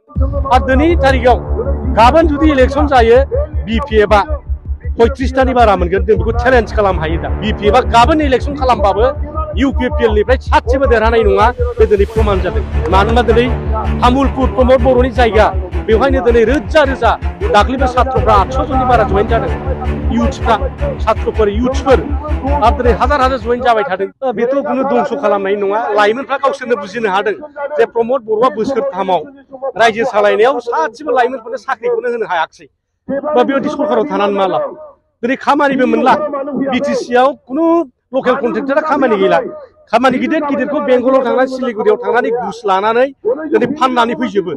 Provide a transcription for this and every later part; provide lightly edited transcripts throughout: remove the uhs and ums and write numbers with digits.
आरो दिनै तारिखाव गाबोन जुदि इलेक्सन जायो बिपिएफआ 35टानि बारा मोनगोन जों बेखौ चेलेन्ज खालामनो हायो दा बिपिएफआ गाबोन इलेक्सन खालामबाबो इउपिपिएलनिफ्राय सासेबो देरहानाय नङा बे दिनै प्रमाण जादों मानोना दिनै तामुलपुर प्रमद बर'नि जायगा बेवहायनो दिनै रोजा रोजा दाख्लैबो सात्रफ्रा 800 जननि बारा जइन जादों इउथ्सफ्रा सात्रफोर इउथ्सफोर आरो दिनै हाजार हाजार जइन जाबाय थादों बेथ' खुनु दंस' खालामनाय नङा लाइमोनफ्रा गावसोरनो बुजिनो हादों जे प्रमद बर'आ बोसोरथामाव रायजो सालायनायाव सासेबो लाइमोनफोरनो साख्रिखौनो होनो हायाखसै बा बेबायदि सरकाराव थानानै मा लाब दिनै खामानिबो मोनला बिटिसिआव खुनु लकेल कन्ट्रेक्टरा खामानि गैला खामानि गिदिर गिदिरखौ बेंगलाव थांनानै सिलिगुरियाव थांनानै घुस लानानै दिनै फाननानै फैजोबो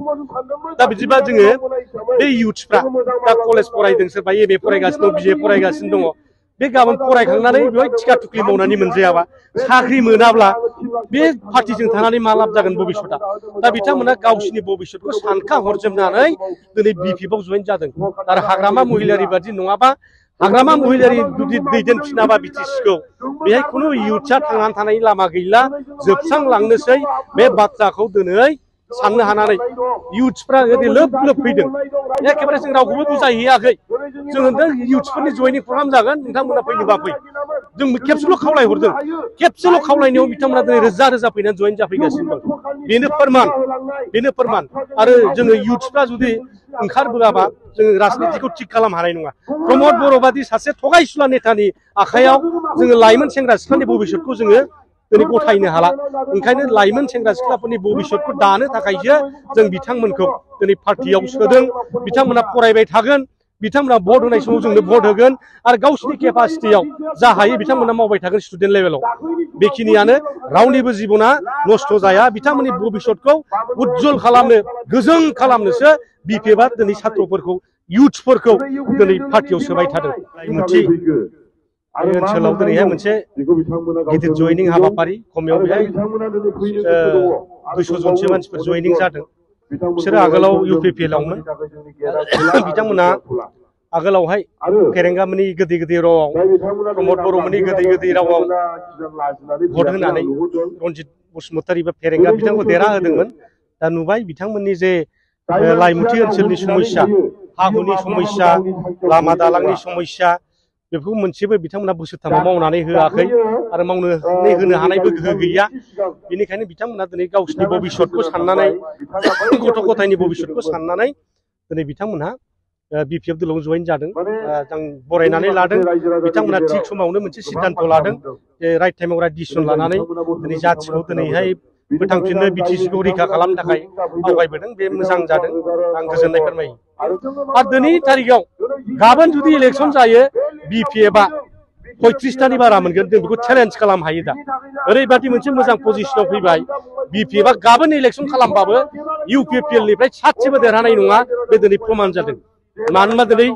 दा बिदिबा जोङो बे इउथ्सफ्रा दा कलेज फरायदों सोरबा एमए फरायगासिनो दं बिए फरायगासिनो दङ बे गाबोन फरायखांनानै बेवहाय थिखा थुख्लि मावनानै मोनजायाबा साख्रि मोनाब्ला बे पार्टिजों थानानै मा लाब जागोन भबिष्यतआ दा बिथांमोना गावसिनि भबिष्यतखौ सानखा हरजोबनानै दिनै बिपिएफआव जइन जादों आरो हाग्रामा महिलारि बादि नङाबा हाग्रामा महिलारि जुदि दैदेनफिनाबा बिटिसिखौ बेहाय खुनु इउथ्सआ थांनानै थानायनि लामा गैला जोबस्रांलांनोसै बे बाथ्राखौ दिनै साननो हानानै इउथ्सफ्रा ओरै लोब लोब फैदों एखेबारे जों रावखौबो बुजायहैयाखै जों होनदों इउथ्सफोरनि जयनिं प्रग्राम जागोन नोंथांमोना फैनोबा फै जों खेबसेल' खावलायहरदों खेबसेल' खावलायनायाव बिथांमोना दिनै रोजा रोजा फैनानै जइन जाफैगासिनो दं बेनो फोरमान आरो जोङो इउथ्सफ्रा जुदि ओंखारबोआबा जोङो राजनितिखौ थिग खालामनो हानाय नङा प्रमद बर' बादि सासे थगायसुला नेतानि आखायाव जोङो लाइमोन सेंग्रा सिख्लानि भबिष्यतखौ जोङो दिनै गथायनो हाला ओंखायनो लाइमोन सेंग्रा सिख्लाफोरनि भबिष्यतखौ दानो थाखायसो जों बिथांमोनखौ दिनै पार्टियाव सोदों बिथांमोना फरायबाय थागोन बिथांमोना भट होनाय समाव जोंनो भट होगोन आरो गावसिनि केपासिटियाव जा हायो बिथांमोना मावबाय थागोन स्टुडेन्ट लेभेलाव बेखिनियानो रावनिबो जिबना नस्थ' जाया बिथांमोननि भबिष्यतखौ उज्जवल खालामनो गोजों खालामनोसो बिपिएफआ दिनै छात्रफोरखौ इउथ्सफोरखौ दिनै पार्टियाव सोबाय थादों लाइमुथि बे ओनसोलाव दिनैहाय मोनसे गिदिर जयनिं हाबाफारि खमायाव बेहाय 200 जनसो मानसिफोर जयनिं जादों बिसोरो आगोलाव इउपिपिएलआवमोन बिथांमोना आगोलावहाय फेरेंगामोननि गोदै गोदै रावाव प्रमद बर'मोननि गोदै गोदै रावाव भट होनानै रनजित बसुमतारी बा फेरेंगा बिथांखौ देरहा होदोंमोन दा नुबाय बिथांमोननि जे लाइमुथि ओनसोलनि समस्या हा हुनि समस्या लामा दालांनि समस्या बेफोरखौ मोनसेबो बिथांमोना बोसोरथामाव मावनानै होआखै आरो मावनानै होनो हानायबो गोहो गैया बेनिखायनो बिथांमोना दिनै गावसिनि भबिष्यतखौ साननानै गथ' गथायनि भबिष्यतखौ साननानै दिनै बिथांमोनहा बिपिएफ दलाव जइन जादों जों बरायनानै लादों बिथांमोना थिग समावनो मोनसे सिद्धान्त लादों जे राइट टाइमाव राइट डिसिसन लानानै दिनै जाथिखौ दिनैहाय फोथांफिननो बिटिसिखौ रैखा खालामनो थाखाय आवगायबोदों बे मोजां जादों आं गोजोननाय फोरमायो आरो दिनै तारिखाव गाबोन जुदि इलेक्सन जायो बिपिएफआ 35टानि बारा मोनगोन जों बेखौ चेलेन्ज खालामनो हायो दा ओरैबादि मोनसे मोजां पजिशनाव फैबाय बिपिएफआ गाबोन इलेक्सन खालामबाबो इउपिपिएलनिफ्राय सासेबो देरहानाय नङा बे दिनै प्रमाण जादों मानोना दिनै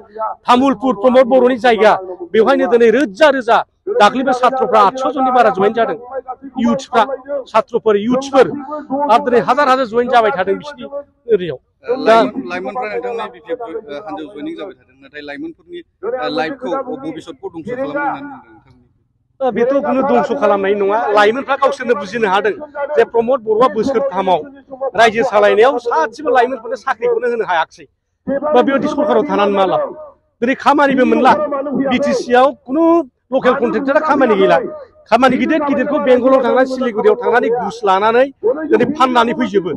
तामुलपुर प्रमद बर'नि जायगा बेवहायनो दिनै रोजा रोजा दाख्लैबो सात्रफ्रा 800 जननि बारा जइन जादों इउथ्सफ्रा सात्रफोर इउथ्सफोर आरो दिनै हाजार हाजार जइन जाबाय थादों बिसिनि एरियायाव दा लाइमोनफ्रा नोंथांनि बिपिएफ हान्जायाव जयनिं जाबाय थादों नाथाय लाइमोनफोरनि लाइफखौ भबिष्यतखौ दंस' खालामनो होननानै बेथ' खुनु दंस' खालामनाय नङा लाइमोनफ्रा गावसोरनो बुजिनो हादों जे प्रमद बर'आ बोसोरथामाव रायजो सालायनायाव सासेबो लाइमोनफोरनो साख्रिखौनो होनो हायाखसै बा बेबायदि सरकाराव थानानै मा लाब दिनै खामानिबो मोनला बिटिसिआव खुनु लकेल कन्ट्रेक्टरा खामानि गैला खामानि गिदिर गिदिरखौ बेंगलाव थांनानै सिलिगुरियाव थांनानै घुस लानानै दिनै फाननानै फैजोबो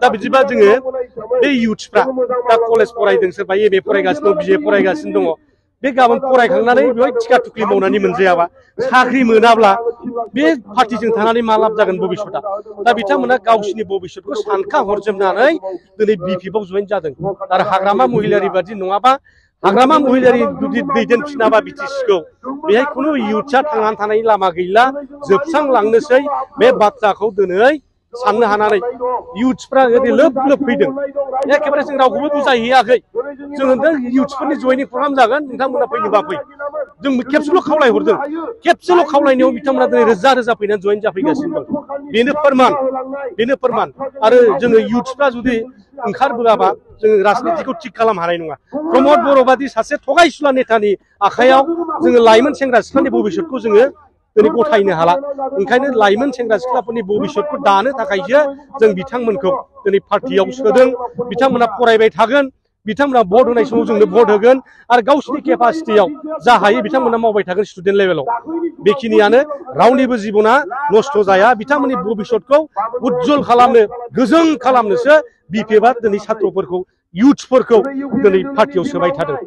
दा बिदिबा जोङो बे इउथ्सफ्रा दा कलेज फरायदों सोरबा एमए फरायगासिनो दं बिए फरायगासिनो दङ बे गाबोन फरायखांनानै बेवहाय थिखा थुख्लि मावनानै मोनजायाबा साख्रि मोनाब्ला बे पार्टिजों थानानै मा लाब जागोन भबिष्यतआ दा बिथांमोना गावसिनि भबिष्यतखौ सानखा हरजोबनानै दिनै बिपिएफआव जइन जादों आरो हाग्रामा महिलारि बादि नङाबा हाग्रामा महिलारि जुदि दैदेनफिनाबा बिटिसिखौ बेहाय खुनु इउथ्सआ थांनानै थानायनि लामा गैला जोबस्रांलांनोसै बे बाथ्राखौ दिनै साननो हानानै इउथ्सफ्रा ओरै लोब लोब फैदों एखेबारे जों रावखौबो बुजायहैयाखै जों होनदों इउथ्सफोरनि जयनिं प्रग्राम जागोन नोंथांमोना फैनोबा फै जों खेबसेल' खावलायहरदों खेबसेल' खावलायनायाव बिथांमोना दिनै रोजा रोजा फैनानै जइन जाफैगासिनो दं बेनो फोरमान आरो जोङो इउथ्सफ्रा जुदि ओंखारबोआबा जोङो राजनितिखौ थिग खालामनो हानाय नङा प्रमद बर' बादि सासे थगायसुला नेतानि आखायाव जोङो लाइमोन सेंग्रा सिख्लानि भबिष्यतखौ जोङो दिनै गथायनो हाला ओंखायनो लाइमोन सेंग्रा सिख्लाफोरनि भबिष्यतखौ दानो थाखायसो जों बिथांमोनखौ दिनै पार्टियाव सोदों बिथांमोना फरायबाय थागोन बिथांमोना भट होनाय समाव जोंनो भट होगोन आरो गावसिनि केपासिटियाव जा हायो बिथांमोना मावबाय थागोन स्टुडेन्ट लेभेलाव बेखिनियानो रावनिबो जिबना नस्थ' जाया बिथांमोननि भबिष्यतखौ उज्जवल खालामनो गोजों खालामनोसो बिपिएफआ दिनै सात्रफोरखौ इयुथ्सफोरखौ दिनै पार्टियाव सोबाय थादों